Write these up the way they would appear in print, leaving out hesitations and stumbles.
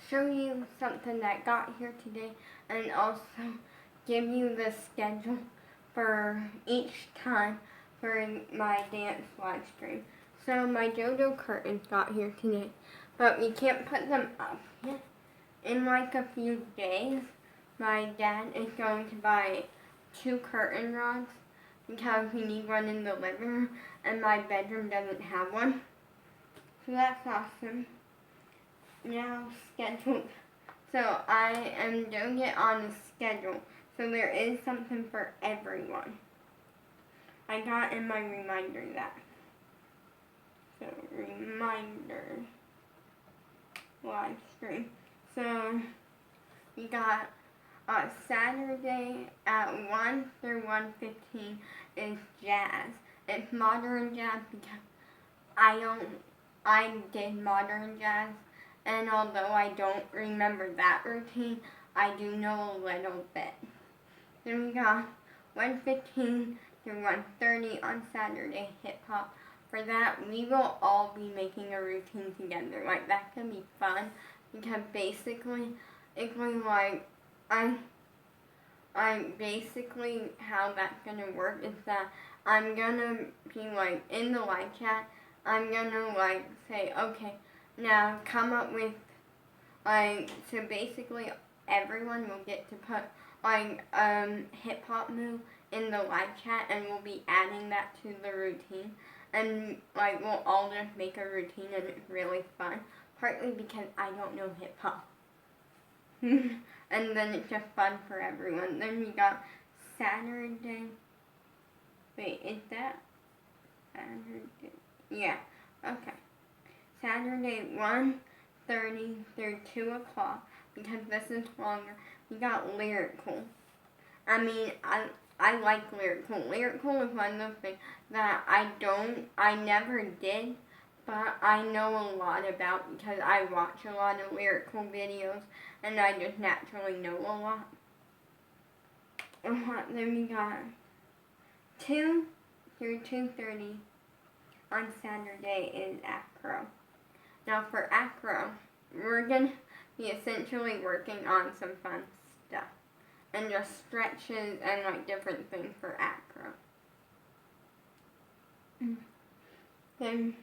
show you something that got here today and also give you the schedule for each time for my dance live stream. So my JoJo curtains got here today, but we can't put them up yet. In like a few days, my dad is going to buy 2 curtain rods because we need one in the living room and my bedroom doesn't have one. So that's awesome. Now scheduled. So I am doing it on a schedule. So there is something for everyone. I got in my reminder that. So reminder live stream. So we got Saturday at 1 through 1:15 is jazz. It's modern jazz because I did modern jazz, and although I don't remember that routine, I do know a little bit. Then we got 1:15 through 1:30 on Saturday hip hop. For that, we will all be making a routine together. Like, that can be fun because basically, it's like I basically how that's gonna work is that I'm gonna be like in the live chat. I'm gonna like say, okay, now come up with like, so basically everyone will get to put like hip hop move in the live chat, and we'll be adding that to the routine, and like we'll all just make a routine, and it's really fun. Partly because I don't know hip hop. And then it's just fun for everyone. Then we got Saturday. Wait, is that Saturday? Yeah, okay. Saturday 1:30 through 2 o'clock, because this is longer. We got lyrical. I mean, I like lyrical. Lyrical is one of those things that I never did, but I know a lot about because I watch a lot of lyrical videos, and I just naturally know a lot. Then we got 2 through 2:30 on Saturday is acro. Now for acro, we're going to be essentially working on some fun stuff, and just stretches and like different things for acro. Then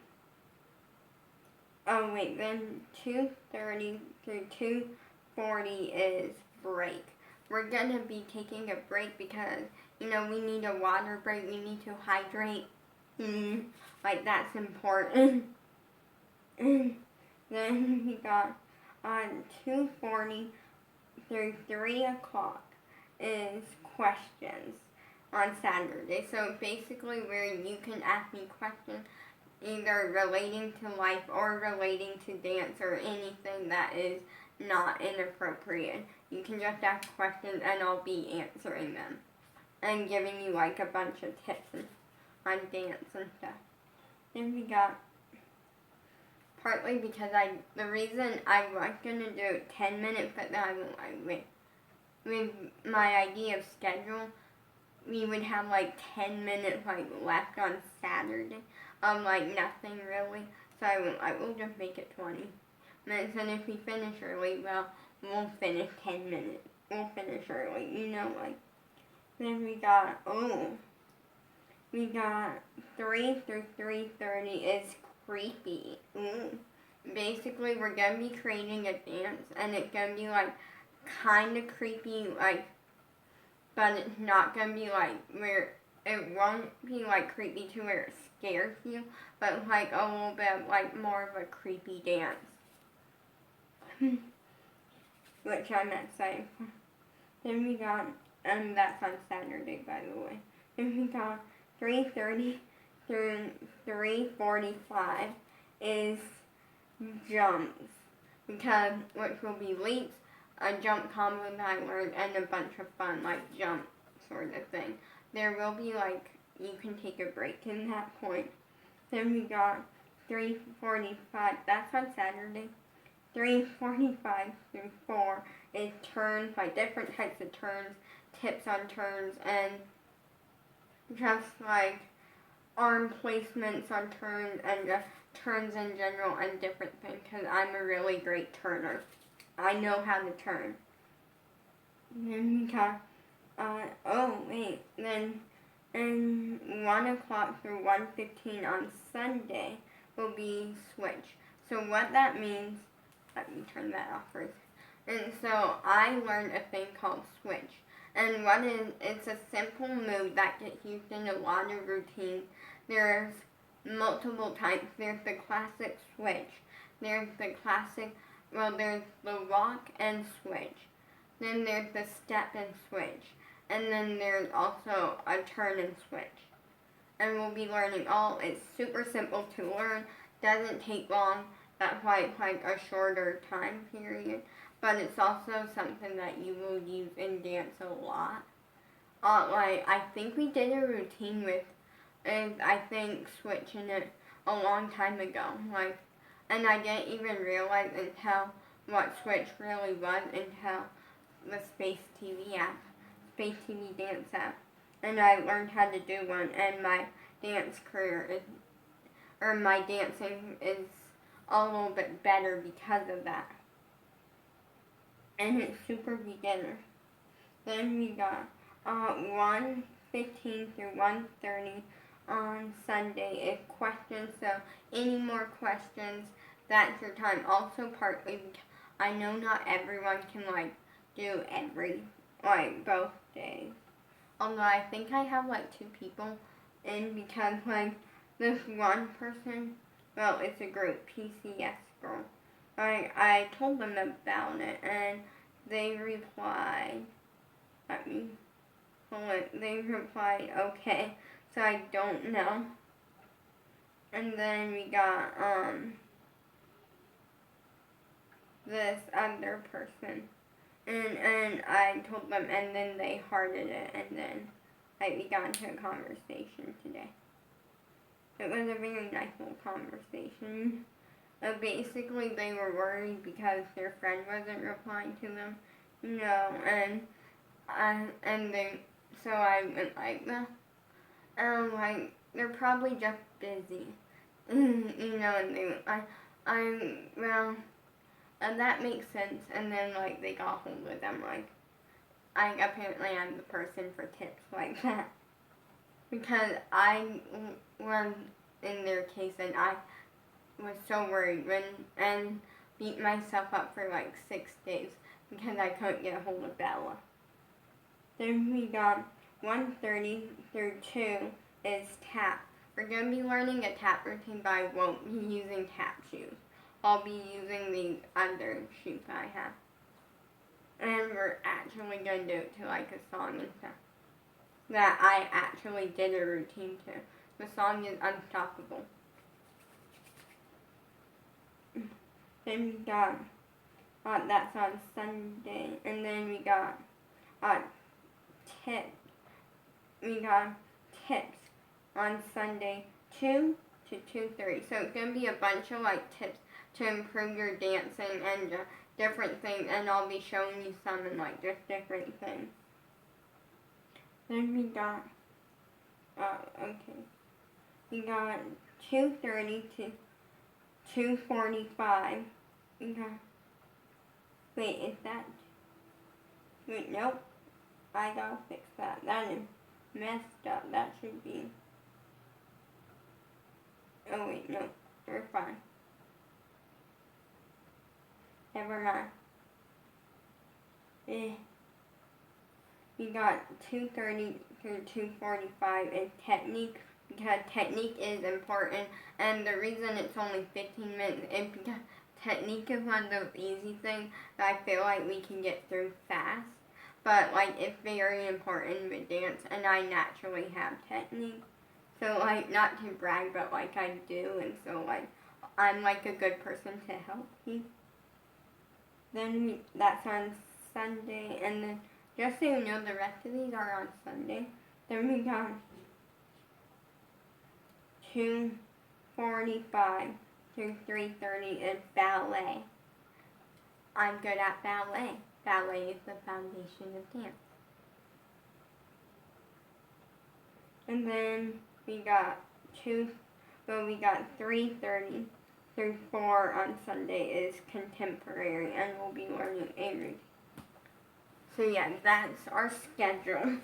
2:30 through 2:40 is break. We're gonna be taking a break because, we need a water break, we need to hydrate. Like, that's important. Then we got on 2:40 through 3 o'clock is questions on Saturday. So basically where you can ask me questions either relating to life or relating to dance or anything that is not inappropriate. You can just ask questions and I'll be answering them and giving you like a bunch of tips on dance and stuff. Then we got, partly because the reason I was gonna do 10 minutes, but then with my idea of schedule, we would have like 10 minutes like left on Saturday of like nothing really. So I will just make it 20 minutes, and if we finish early, well, we'll finish 10 minutes. We'll finish early, like. Then we got 3 through 3:30 is creepy. Basically, we're gonna be creating a dance, and it's gonna be like kind of creepy, like, but it's not gonna be like where it won't be like creepy to where it scares you, but like a little bit like more of a creepy dance, which I'm excited for. Then we got, and that's on Saturday, by the way. Then we got 3:30 through 3:45 is jumps, because which will be leaps, a jump combo that I learned, and a bunch of fun like jump sort of thing. There will be like, you can take a break in that point. Then we got 3:45, that's on Saturday. 3:45 through 4 is turns, like different types of turns, tips on turns, and just like arm placements on turns, and just turns in general and different things, because I'm a really great turner. I know how to turn. Then we got, then and 1 o'clock through 1:15 on Sunday will be switch. So what that means, let me turn that off first. And so I learned a thing called switch. And it's a simple move that gets used in a lot of routines. There's multiple types. There's the classic switch. There's the walk and switch. Then there's the step and switch. And then there's also a turn and switch. And we'll be learning all. It's super simple to learn. Doesn't take long. That's why it's like a shorter time period. But it's also something that you will use in dance a lot. I think we did a routine with, I think, switching it a long time ago. And I didn't even realize until what switch really was until the Space TV dance app. And I learned how to do one, and my dance my dancing is a little bit better because of that. And it's super beginner. Then we got 1:15 through 1:30 on Sunday is questions. So any more questions, that's your time. Also partly because I know not everyone can do both days. Although I think I have 2 people in because this one person, well, it's a group, PCS girl. I told them about it and they replied, okay, so I don't know. And then we got this other person, and I told them, and then they hearted it, and then we got into a conversation today. It was a very nice little conversation. Basically, they were worried because their friend wasn't replying to them, so I went they're probably just busy, and that makes sense. And then they got hold of them, apparently I'm the person for tips like that, because I was in their case and I was so worried and beat myself up for 6 days because I couldn't get a hold of Bella. Then we got 1:30 through 2 is tap. We're going to be learning a tap routine, but I won't be using tap shoes. I'll be using the other shoes I have. And we're actually going to do it to a song and stuff that I actually did a routine to. The song is Unstoppable. Then we got, that's on Sunday, and then we got tips. We got tips on Sunday 2 to 2:30. So it's going to be a bunch of tips to improve your dancing and different things, and I'll be showing you some and just different things. Then we got, we got 2:30 to 2:45. Nope. I gotta fix that. That is messed up. That should be. Oh wait, no. We're fine. Never mind. We got 2:30 through 2:45 in technique, because technique is important, and the reason it's only 15 minutes is because technique is one of those easy things that I feel we can get through fast, but it's very important with dance, and I naturally have technique, so not to brag, but I do, and so I'm a good person to help you. Then that's on Sunday, and then just so you know, the rest of these are on Sunday. Then we got 2:45 through 3:30 is ballet. I'm good at ballet. Ballet is the foundation of dance. And then we got 3:30 through 4 on Sunday is contemporary, and we'll be learning a routine. So yeah, that's our schedule.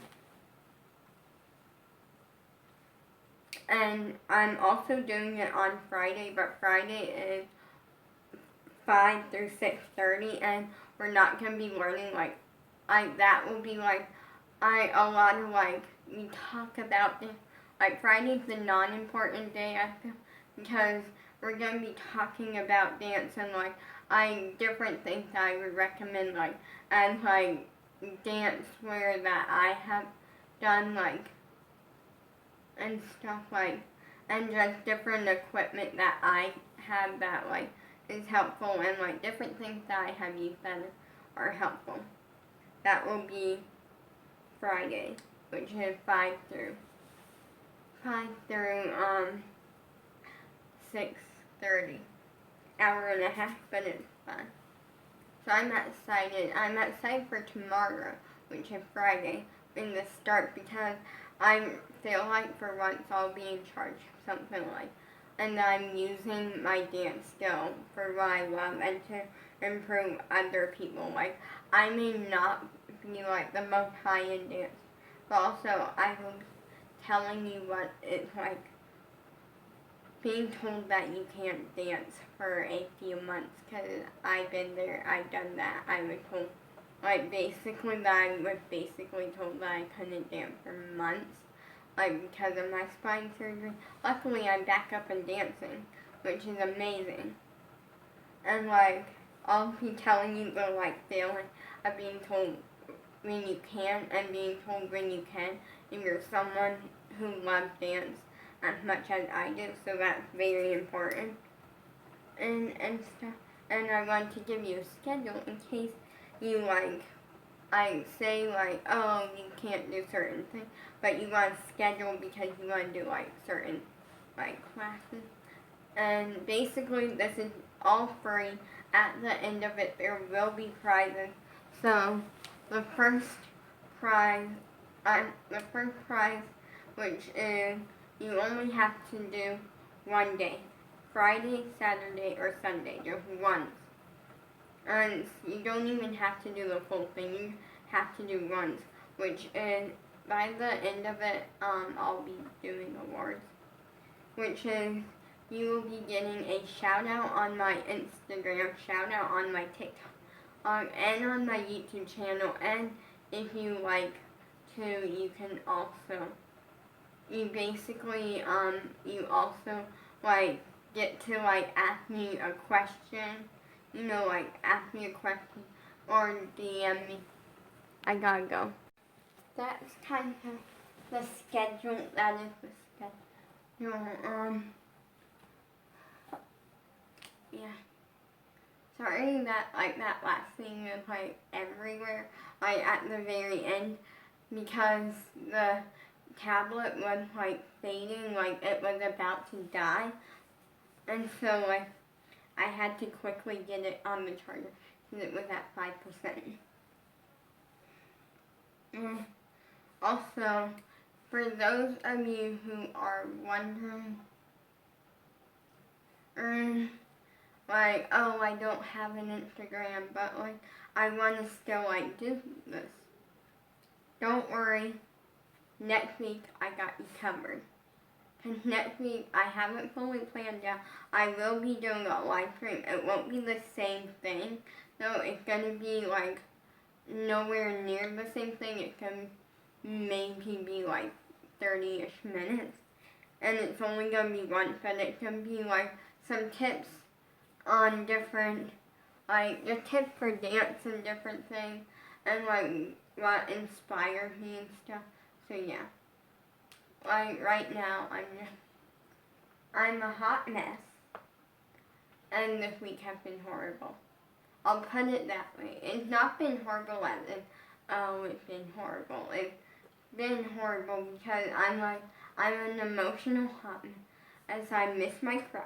And I'm also doing it on Friday, but Friday is 5 through 6:30, and we're not gonna be learning that will be a lot of we talk about the Friday's the non-important day I feel, because we're gonna be talking about dance and different things I would recommend and dance wear that I have done and stuff and just different equipment that I have that is helpful, and different things that I have used that are helpful. That will be Friday, which is 5 through 6:30. Hour and a half, but it's fun. So I'm excited. I'm excited for tomorrow, which is Friday, in the start, because I feel for once I'll be in charge of something and I'm using my dance skill for what I love and to improve other people. I may not be the most high-end dance, but also I will be telling you what it's being told that you can't dance for a few months, because I've been there, I've done that. I was told, basically told that I couldn't dance for months, because of my spine surgery. Luckily, I'm back up and dancing, which is amazing. And I'll be telling you the feeling of being told when you can and being told when you can, if you're someone who loves dance as much as I do, so that's very important. And stuff. And I want to give you a schedule in case you I say oh, you can't do certain things, but you want to schedule because you want to do certain classes. And basically this is all free. At the end of it there will be prizes. So the first prize, which is you only have to do one day. Friday, Saturday, or Sunday, just once. And you don't even have to do the full thing, you have to do once, which is, by the end of it, I'll be doing awards, which is, you will be getting a shout out on my Instagram, shout out on my TikTok, and on my YouTube channel, and if you like to, you can also, you basically, you also, get to, ask me a question, ask me a question, or DM me. I gotta go. That's kind of the schedule, that is the schedule, yeah. Sorry that, that last thing was, everywhere, at the very end, because the tablet was, fading, it was about to die, and so, I had to quickly get it on the charger, because it was at 5%. And also, for those of you who are wondering, oh, I don't have an Instagram, but, I want to still, do this. Don't worry. Next week, I got you covered. And next week, I haven't fully planned yet. I will be doing a live stream. It won't be the same thing. No, it's going to be, nowhere near the same thing. It can maybe be, 30-ish minutes. And it's only going to be once, but it's going to be, some tips on different, just tips for dance and different things. And, what inspired me and stuff. So, yeah. Right now, I'm a hot mess. And this week has been horrible. I'll put it that way. It's not been horrible as in, oh, it's been horrible. It's been horrible because I'm an emotional hot mess as I miss my crush.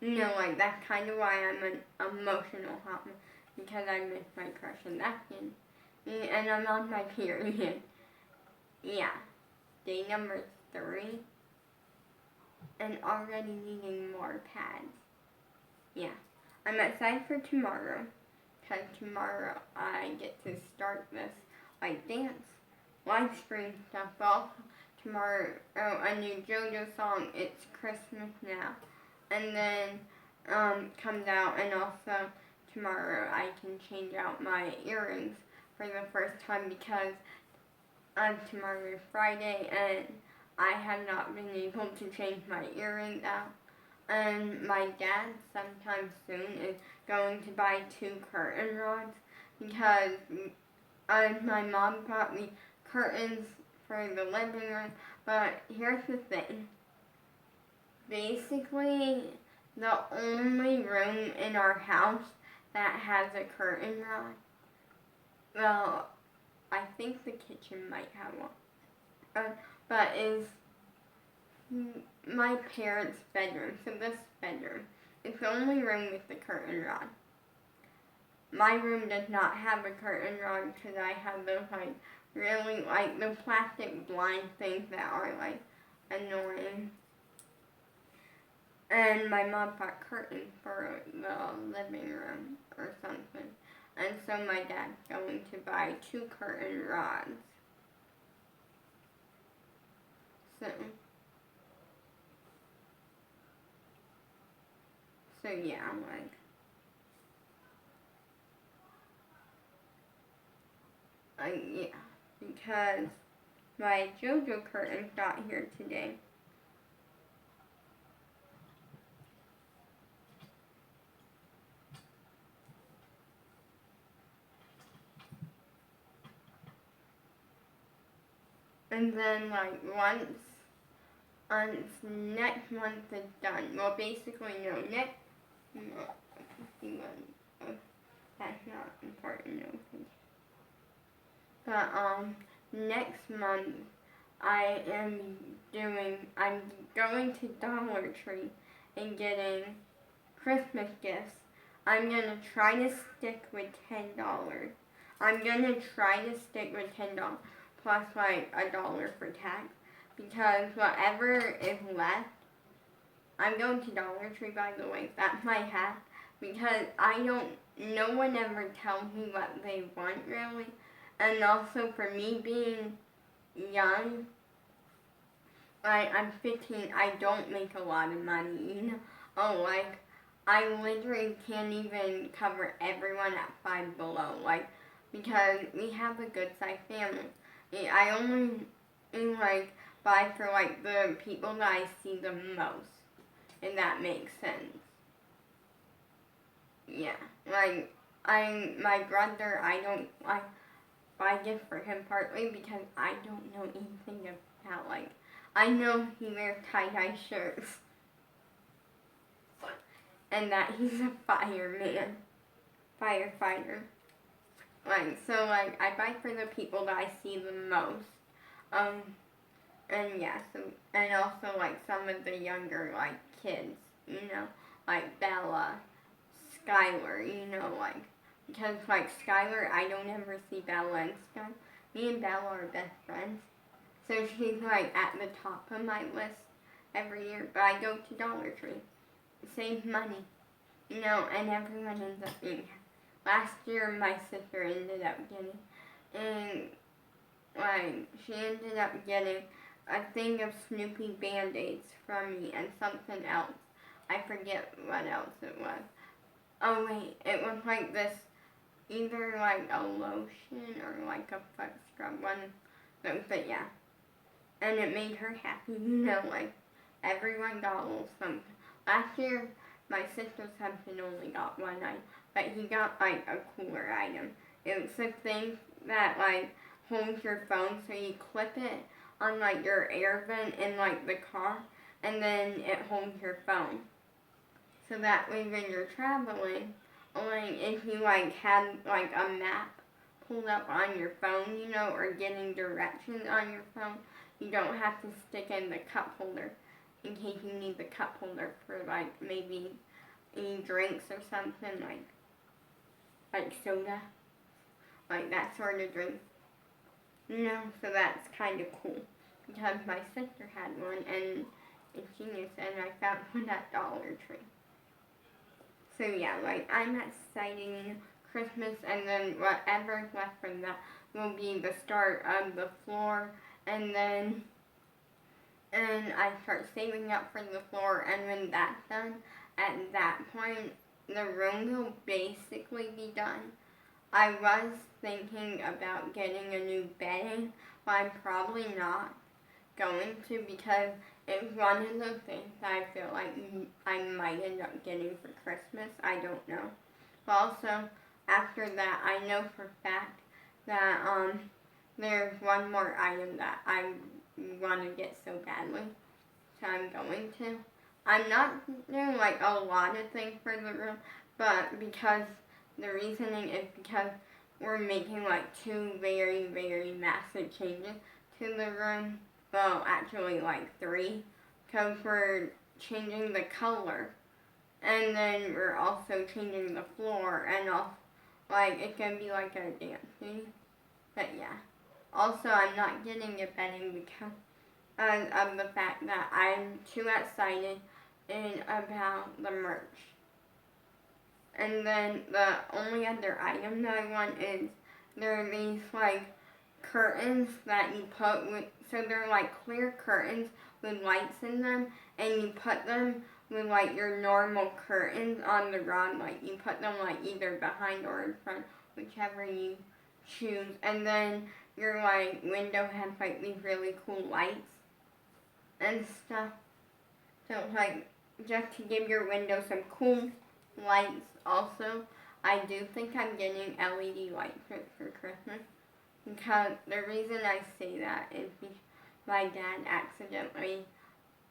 That's kind of why I'm an emotional hot mess, because I miss my crush, and that's in, and I'm on my period. Yeah. Day number 3, and already needing more pads. yeah, I'm excited for tomorrow. Because tomorrow I get to start this like dance live stream stuff. Also tomorrow a new JoJo song, It's Christmas Now, and then comes out, and also tomorrow I can change out my earrings for the first time because tomorrow is Friday and I have not been able to change my earrings out. And my dad sometime soon is going to buy 2 curtain rods because my mom got me curtains for the living room. But here's the thing. Basically, the only room in our house that has a curtain rod, well, I think the kitchen might have one, but is my parents' bedroom. So this bedroom, it's the only room with the curtain rod. My room does not have a curtain rod because I have those like really like the plastic blind things that are like annoying. And my mom bought curtains for the living room or something. And so my dad's going to buy 2 curtain rods. So yeah, yeah, because my JoJo curtains got here today. And then like once next month is done, well basically no, that's not important, no. But next month I'm going to Dollar Tree and getting Christmas gifts. I'm gonna try to stick with $10. I'm gonna try to stick with $10 plus like $1 for tax because whatever is left, I'm going to Dollar Tree by the way. That's my hat because no one ever tells me what they want really, and also for me being young, I'm 15. I don't make a lot of money, I literally can't even cover everyone at Five Below, because we have a good sized family. I only buy for the people that I see the most, if that makes sense. Yeah, my brother, I don't buy gifts for him partly because I don't know anything about I know he wears tie-dye shirts and that he's a firefighter. I buy for the people that I see the most. And yeah, and also some of the younger kids, like Bella, Skylar, because Skylar, I don't ever see Bella and Skylar. Me and Bella are best friends. So she's at the top of my list every year, but I go to Dollar Tree. Save money, and everyone ends up being happy. Last year my sister ended up getting, and she ended up getting a thing of Snoopy Band-Aids from me and something else. I forget what else it was. Oh wait, it was this, either a lotion or a foot scrub one, but yeah. And it made her happy, everyone got a little something. Last year, my sister's husband only got one item, but he got a cooler item. It was a thing that holds your phone, so you clip it on your air vent in the car, and then it holds your phone. So that way when you're traveling, if you had a map pulled up on your phone, or getting directions on your phone, you don't have to stick in the cup holder in case you need the cup holder for maybe any drinks or something like soda, that sort of drink. So that's kind of cool because my sister had one and it's genius, and I found one at Dollar Tree. So yeah, like I'm excited Christmas, and then whatever's left from that will be the start of the floor, and then and I start saving up for the floor, and when that's done, at that point the room will basically be done. I was thinking about getting a new bedding, but I'm probably not going to because it's one of those things that I feel like I might end up getting for Christmas. I don't know. But also, after that, I know for a fact that there's one more item that I want to get so badly. So I'm going to. I'm not doing like a lot of things for the room, but because the reasoning is because we're making like two very, very massive changes to the room. Well, actually like three, because we're changing the color, and then we're also changing the floor, and also like it's gonna be like a dancing. But yeah. Also, I'm not getting a bedding because of the fact that I'm too excited about the merch. And then the only other item that I want is there are these like curtains that you put with, so they're like clear curtains with lights in them, and you put them with like your normal curtains on the rod, like you put them like either behind or in front, whichever you choose, and then your like window has like these really cool lights and stuff. So like just to give your window some cool lights. Also, I do think I'm getting LED lights for Christmas because the reason I say that is because my dad accidentally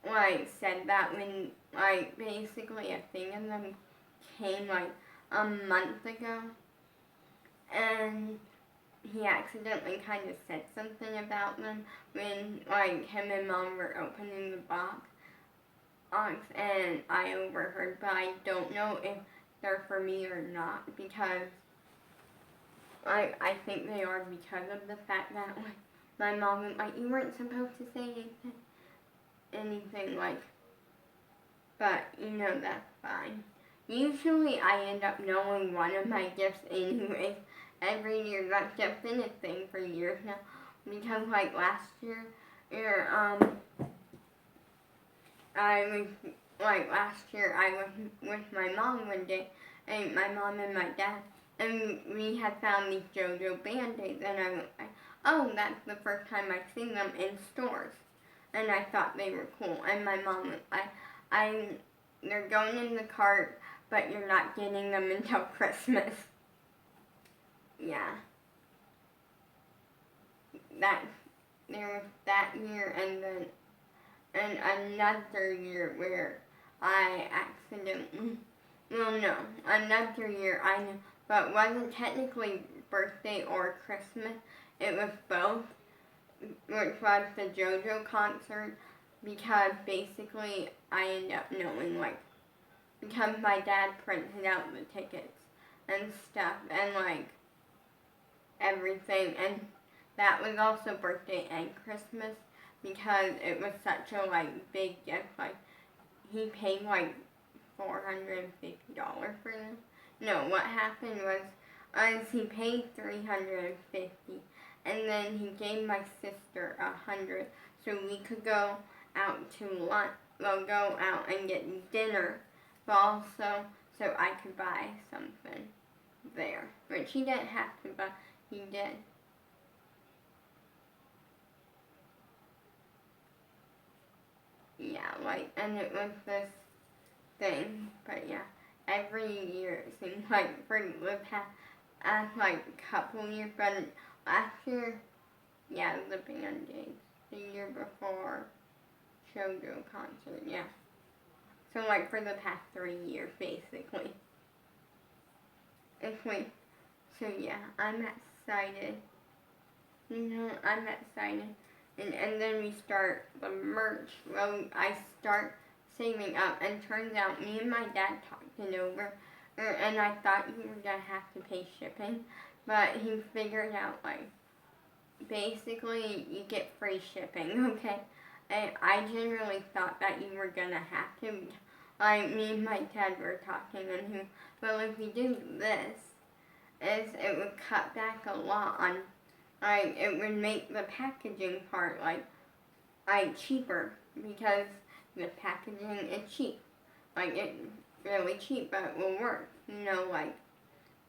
like said that when like basically a thing of them came like a month ago, and he accidentally kind of said something about them when like him and mom were opening the box, and I overheard, but I don't know if they're for me or not because I think they are because of the fact that like my mom was like, you weren't supposed to say anything like, but you know that's fine. Usually I end up knowing one of my gifts anyway. Every year that's just been a thing for years now because like last year, last year I was with my mom one day, and my mom and my dad, and we had found these JoJo Band-Aids, and I was like, oh, that's the first time I've seen them in stores, and I thought they were cool, and my mom was like, they're going in the cart, but you're not getting them until Christmas. Yeah. There was that year, and then another year where I accidentally, well no, another year I knew, but it wasn't technically birthday or Christmas, it was both, which was the JoJo concert, because basically I ended up knowing like, because my dad printed out the tickets and stuff, and like everything, and that was also birthday and Christmas, because it was such a like big gift. Like he paid like $450 for them. No, what happened was he paid $350, and then he gave my sister $100 so we could go out to lunch. Well, go out and get dinner, but also so I could buy something there, which he didn't have to, but he did. Yeah, like, and it was this thing, but yeah, every year it seems like for the past, like, couple years, but last year, yeah, the Band-Aids, the year before, JoJo concert, yeah. So, like, for the past 3 years, basically. If we, so yeah, I'm excited. I'm excited. And then we start the merch. Well, I start saving up, and turns out me and my dad talked it over, and I thought you were gonna have to pay shipping, but he figured out like basically you get free shipping, okay? And I generally thought that you were gonna have to, like me and my dad were talking, and he, well, if we do this, it would cut back a lot on, like, it would make the packaging part, like cheaper, because the packaging is cheap. Like, it's really cheap, but it will work. You know, like,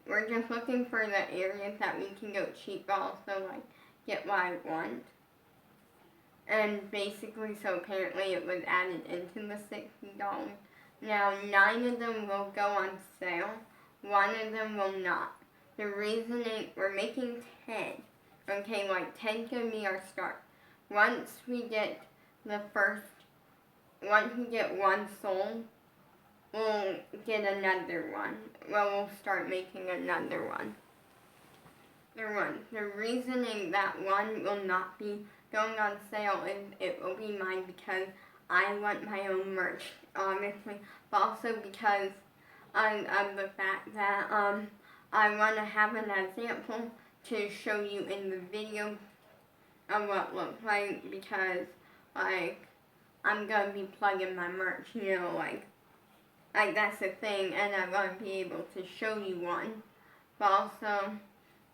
we're just looking for the areas that we can go cheap, but also, like, get what I want. And basically, so apparently it was added into the $60. Now, 9 of them will go on sale. 1 of them will not. The reasoning, we're making 10. Okay, like 10 can be our start. Once we get one sold, we'll get another one. Well, we'll start making another one. The reasoning that one will not be going on sale is it will be mine because I want my own merch, obviously, but also because of the fact that I want to have an example to show you in the video of what it looks like, because like I'm gonna be plugging my merch, you know, like that's the thing, and I'm gonna be able to show you one, but also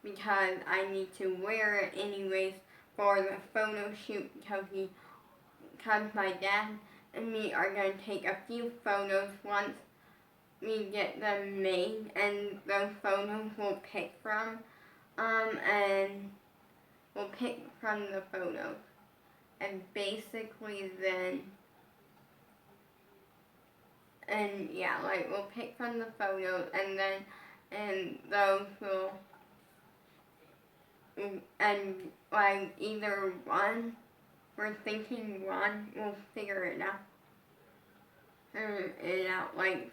because I need to wear it anyways for the photo shoot, because my dad and me are going to take a few photos once we get them made, and those photos we'll pick from, and we'll pick from the photos, and basically then, and yeah, like we'll pick from the photos, and those will, and like either one, we're thinking one, we'll figure it out. Like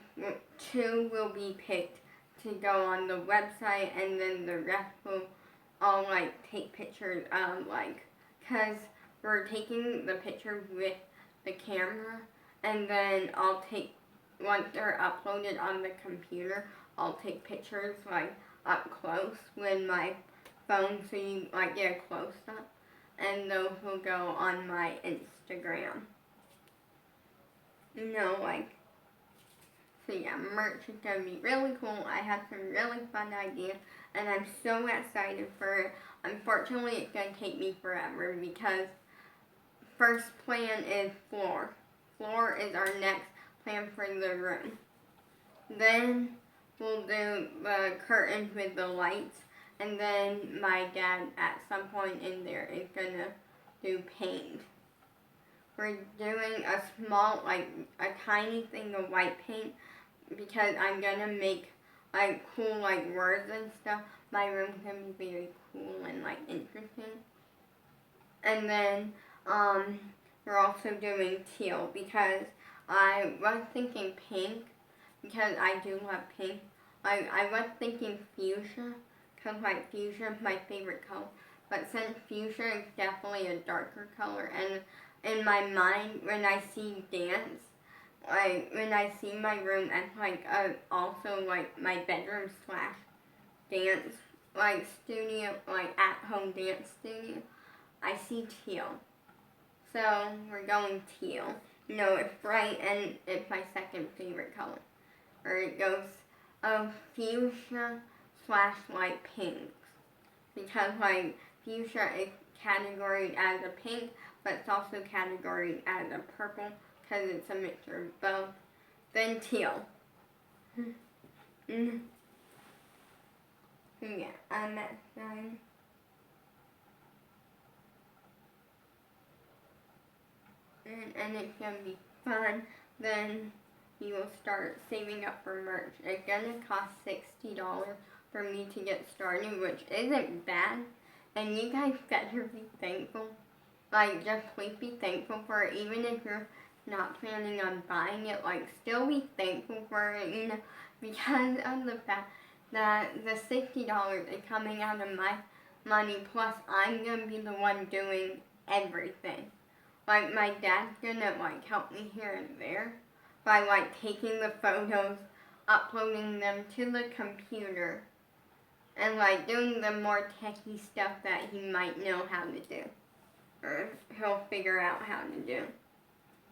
2 will be picked to go on the website, and then the rest will all like take pictures of, like, cause we're taking the picture with the camera, and then once they're uploaded on the computer, I'll take pictures like up close with my phone, so you like get a close up, and those will go on my Instagram. You know, like, so yeah, merch is gonna be really cool. I have some really fun ideas, and I'm so excited for it. Unfortunately, it's gonna take me forever because first plan is floor. Floor is our next plan for the room. Then we'll do the curtains with the lights, and then my dad at some point in there is gonna do paint. We're doing a small, like a tiny thing of white paint because I'm gonna make like cool like words and stuff. My room's gonna be very cool and like interesting. And then we're also doing teal because I was thinking pink because I do love pink. I was thinking fuchsia because like fuchsia is my favorite color. But since fuchsia is definitely a darker color, and in my mind, when I see dance, like when I see my room as like also like my bedroom / dance like studio, like at home dance studio, I see teal. So we're going teal. You know, it's bright and it's my second favorite color. Or it goes fuchsia / like pinks, because like fuchsia is categorized as a pink, but it's also categorized as a purple because it's a mixture of both. Then teal. Yeah, I'm at 9. And it's gonna be fun. Then you will start saving up for merch. It's gonna cost $60 for me to get started, which isn't bad. And you guys better be thankful. Like, just please be thankful for it, even if you're not planning on buying it. Like, still be thankful for it, you know, because of the fact that the $60 is coming out of my money, plus I'm gonna be the one doing everything. Like, my dad's gonna like help me here and there by like taking the photos, uploading them to the computer, and like doing the more techie stuff that he might know how to do, or he'll figure out how to do.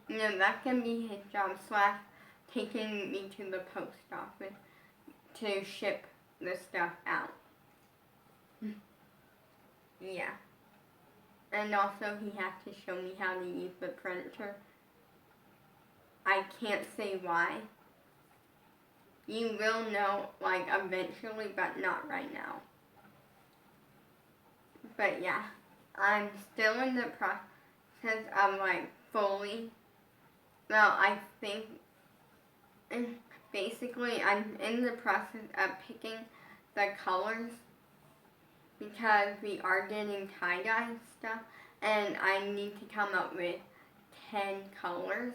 You know, that can be his job / taking me to the post office to ship the stuff out. Yeah. And also he has to show me how to use the printer. I can't say why. You will know, like, eventually, but not right now. But yeah, I'm still in the process of, like, I think, basically, I'm in the process of picking the colors because we are getting tie-dye stuff, and I need to come up with 10 colors.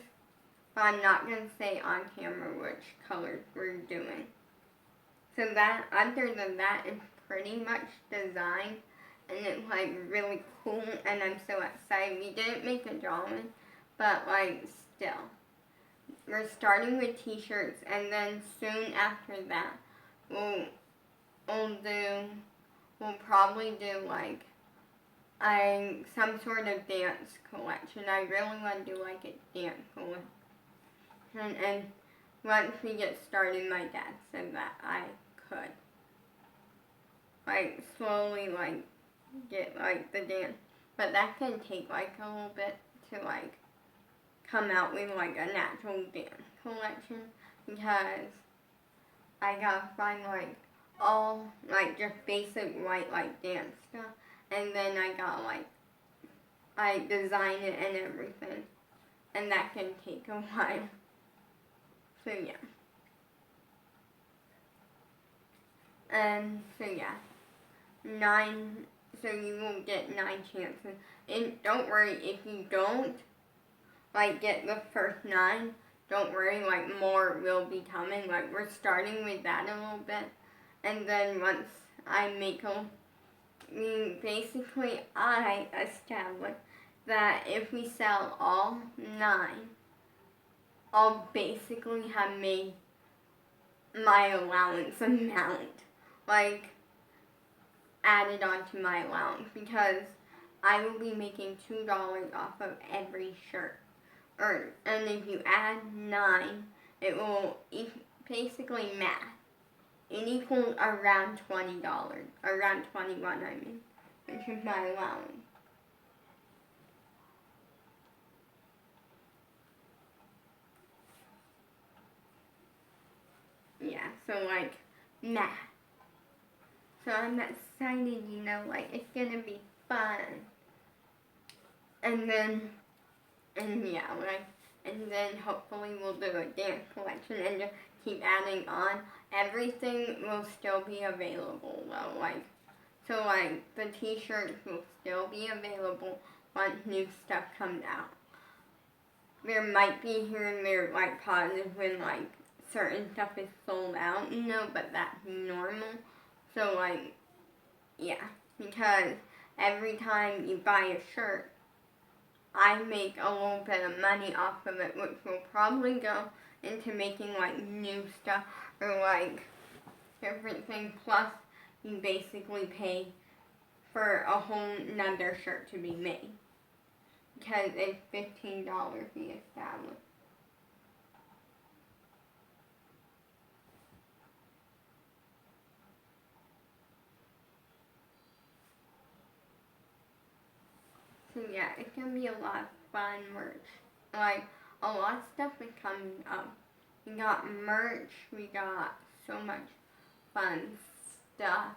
But I'm not going to say on camera which colors we're doing. So that, other than that, is pretty much designed, and it's like really cool, and I'm so excited. We didn't make a drawing, but like still. We're starting with t-shirts, and then soon after that, we'll probably do like some sort of dance collection. I really want to do like a dance collection. And once we get started, my dad said that I could, like, slowly, like, get, like, the dance. But that can take, like, a little bit to, like, come out with, like, a natural dance collection. Because I gotta find, like, all, like, just basic white, like, dance stuff. And then I gotta, like, I design it and everything. And that can take a while. So yeah. So yeah. 9, so you will get 9 chances. And don't worry, if you don't, like, get the first 9, don't worry, like, more will be coming. Like, we're starting with that a little bit. And then once I make them, basically I established that if we sell all 9, I'll basically have made my allowance amount, like, added onto my allowance, because I will be making $2 off of every shirt. And if you add 9, it will basically math. It equals around $20, around 21, I mean, which is my allowance. Yeah, so like, math. So I'm excited, you know, like, it's gonna be fun. And then hopefully we'll do a dance collection and just keep adding on. Everything will still be available though, so the t-shirts will still be available once new stuff comes out. There might be here and there, like, pauses when, like, certain stuff is sold out, you know, but that's normal. So, like, yeah, because every time you buy a shirt, I make a little bit of money off of it, which will probably go into making, like, new stuff or, like, different things. Plus, you basically pay for a whole nother shirt to be made, because it's $15 the established. So yeah, it's gonna be a lot of fun merch. Like, a lot of stuff is coming up. We got merch, we got so much fun stuff.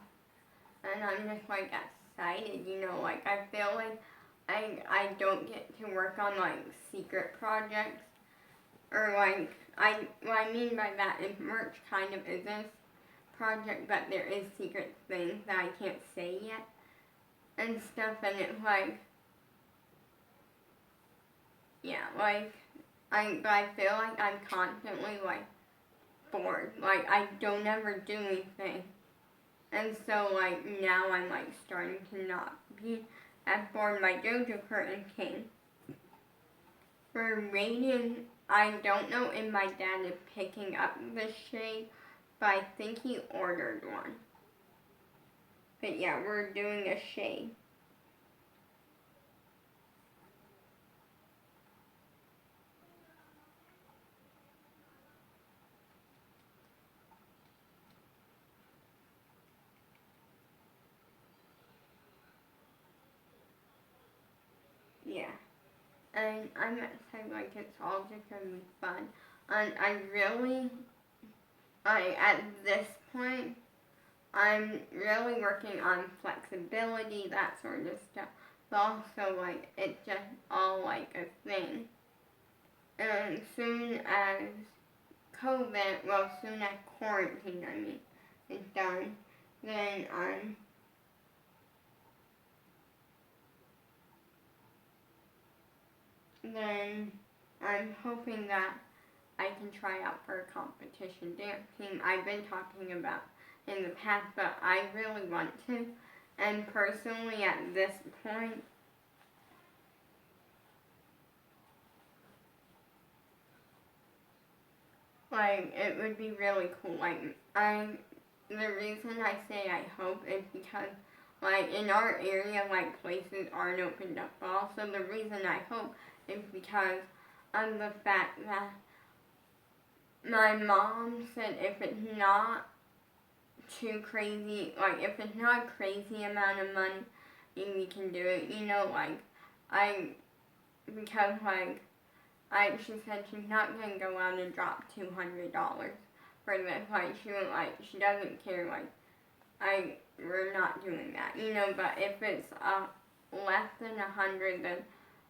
And I'm just, like, excited, you know, like, I feel like I don't get to work on, like, secret projects. Or, like, what I mean by that is merch kind of is this project, but there is secret things that I can't say yet. And stuff, and it's like, yeah, like, but I feel like I'm constantly, like, bored. Like, I don't ever do anything. And so, like, now I'm, like, starting to not be as bored. My JoJo curtain came. For Raiden, I don't know if my dad is picking up the shade, but I think he ordered one. But yeah, we're doing a shade. and I'm excited, like, it's all just gonna be fun. And at this point, I'm really working on flexibility, that sort of stuff. But also, like, it's just all, like, a thing. And soon as soon as quarantine, is done, then I'm hoping that I can try out for a competition dance team I've been talking about in the past, but I really want to. And personally, at this point, like, it would be really cool. The reason I say I hope is because, like, in our area, like, places aren't opened up. But also the reason I hope is because of the fact that my mom said if it's not too crazy, like, if it's not a crazy amount of money, we can do it. You know, like, because, like, she said she's not gonna go out and drop $200 for this. Like, she doesn't care. Like, we're not doing that, you know. But if it's less than 100, then,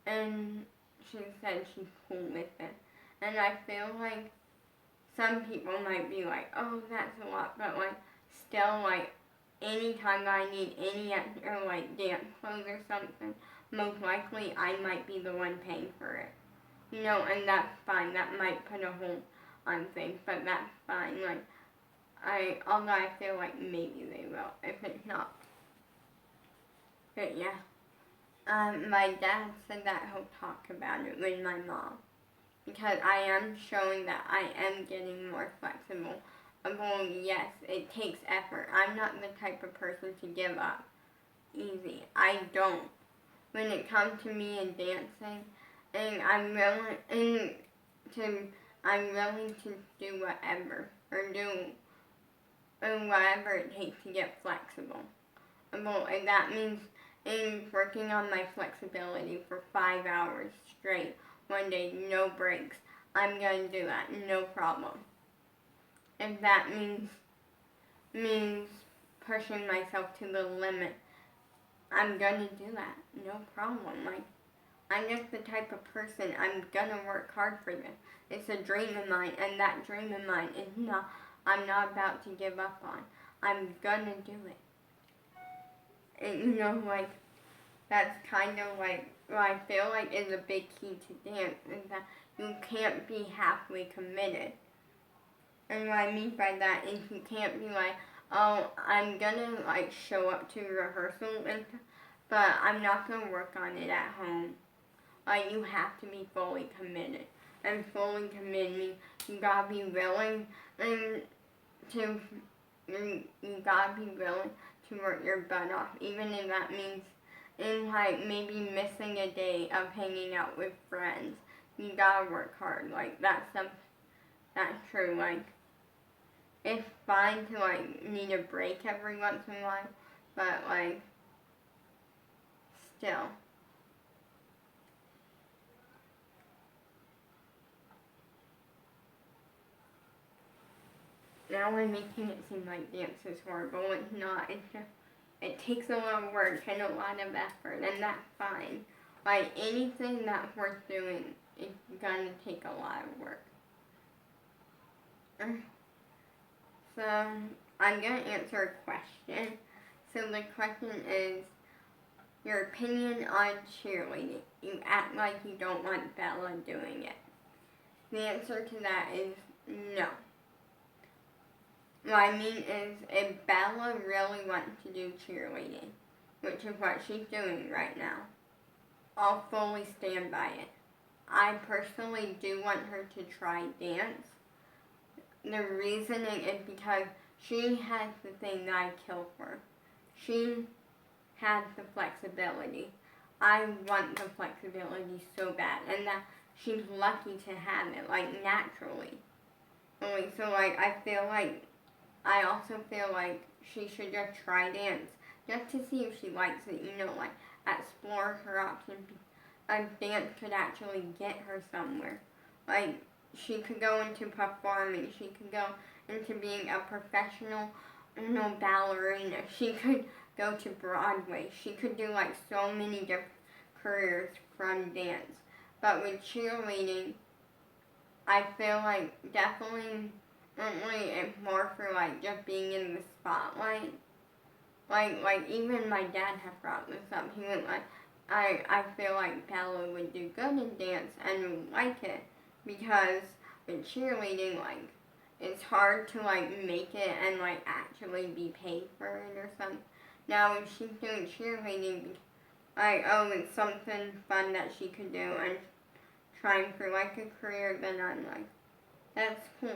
and she said she's cool with it. And I feel like some people might be like, oh, that's a lot, but, like, still, like, anytime I need any extra, like, dance clothes or something, most likely I might be the one paying for it. You know, and that's fine. That might put a hold on things, but that's fine. Like, although I feel like maybe they will, if it's not. But yeah. My dad said that he'll talk about it with my mom. Because I am showing that I am getting more flexible. Well, yes, it takes effort. I'm not the type of person to give up easy. I don't. When it comes to me and dancing, and I'm willing to do whatever whatever it takes to get flexible. Well, and that means working on my flexibility for 5 hours straight, one day, no breaks. I'm gonna do that, no problem. If that means pushing myself to the limit, I'm gonna do that, no problem. Like, I'm just the type of person, I'm gonna work hard for this. It's a dream of mine, and that dream of mine I'm not about to give up on. I'm gonna do it. And, you know, like, that's kind of like what I feel like is a big key to dance, is that you can't be halfway committed. And what I mean by that is you can't be like, oh, I'm gonna, like, show up to rehearsal and stuff, but I'm not gonna work on it at home. Like, you have to be fully committed. And fully committed means you gotta be willing you gotta be willing to work your butt off, even if that means like, maybe missing a day of hanging out with friends. You gotta work hard. Like, that's true. Like, it's fine to, like, need a break every once in a while, but, like, still. Now I'm making it seem like dance is horrible. It's not. It's just, it takes a lot of work and a lot of effort, and that's fine. Like, anything that's worth doing is gonna take a lot of work. So, I'm gonna answer a question. So the question is, your opinion on cheerleading. You act like you don't want Bella doing it. The answer to that is no. What I mean is, if Bella really wants to do cheerleading, which is what she's doing right now, I'll fully stand by it. I personally do want her to try dance. The reasoning is because she has the thing that I kill for. She has the flexibility. I want the flexibility so bad, and that she's lucky to have it, like, naturally. So, like, I also feel like she should just try dance, just to see if she likes it, you know, like, explore her options. a dance could actually get her somewhere. Like, she could go into performing, she could go into being a professional, ballerina. She could go to Broadway. She could do like so many different careers from dance. But with cheerleading, I feel like definitely it's more for like just being in the spotlight. Like even my dad had brought this up. He went like, I feel like Bella would do good in dance and would like it because with cheerleading, like, it's hard to like make it and like actually be paid for it or something. Now if she's doing cheerleading, like, oh, it's something fun that she could do and trying for like a career, then I'm like, that's cool.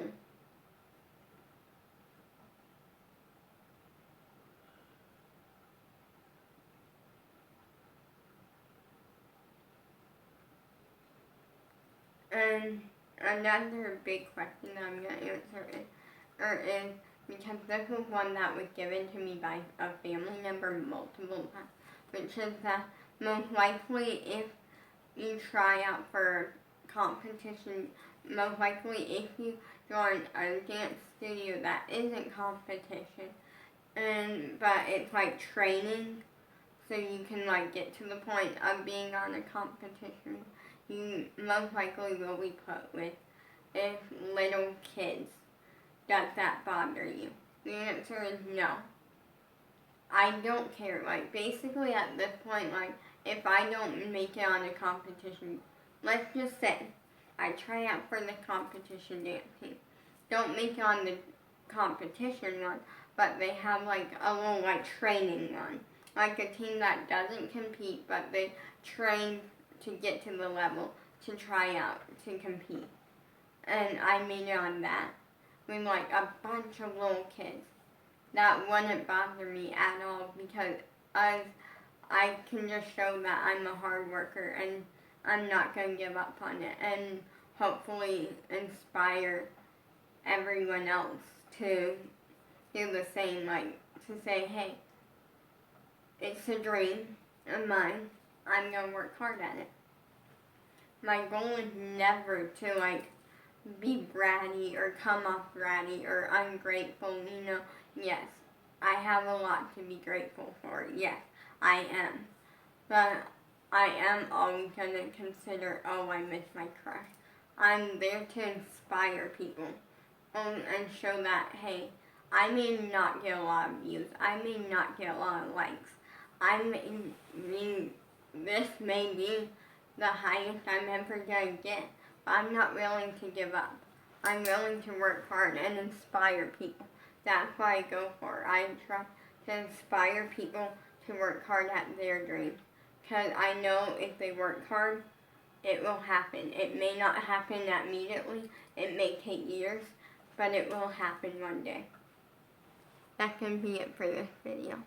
And another big question that I'm gonna answer is because this was one that was given to me by a family member multiple times, which is that most likely if you try out for competition, most likely if you join a dance studio that isn't competition, but it's like training, so you can like get to the point of being on a competition, you most likely will be put with if little kids. Does that bother you? The answer is no. I don't care. Like, basically at this point, like, if I don't make it on a competition, let's just say I try out for the competition dance team. Don't make it on the competition one, but they have like a little like training one. Like a team that doesn't compete, but they train to get to the level to try out to compete. And I made it on that with like a bunch of little kids. That wouldn't bother me at all because I can just show that I'm a hard worker and I'm not going to give up on it and hopefully inspire everyone else to do the same, like to say, hey, it's a dream of mine, I'm going to work hard at it. My goal is never to like be bratty or come off bratty or ungrateful, yes, I have a lot to be grateful for, yes, I am. But I am always going to consider, oh, I miss my crush. I'm there to inspire people and show that, hey, I may not get a lot of views. I may not get a lot of likes. This may be the highest I'm ever going to get, but I'm not willing to give up. I'm willing to work hard and inspire people. That's what I go for. I try to inspire people to work hard at their dreams. Because I know if they work hard, it will happen. It may not happen immediately. It may take years, but it will happen one day. That can be it for this video.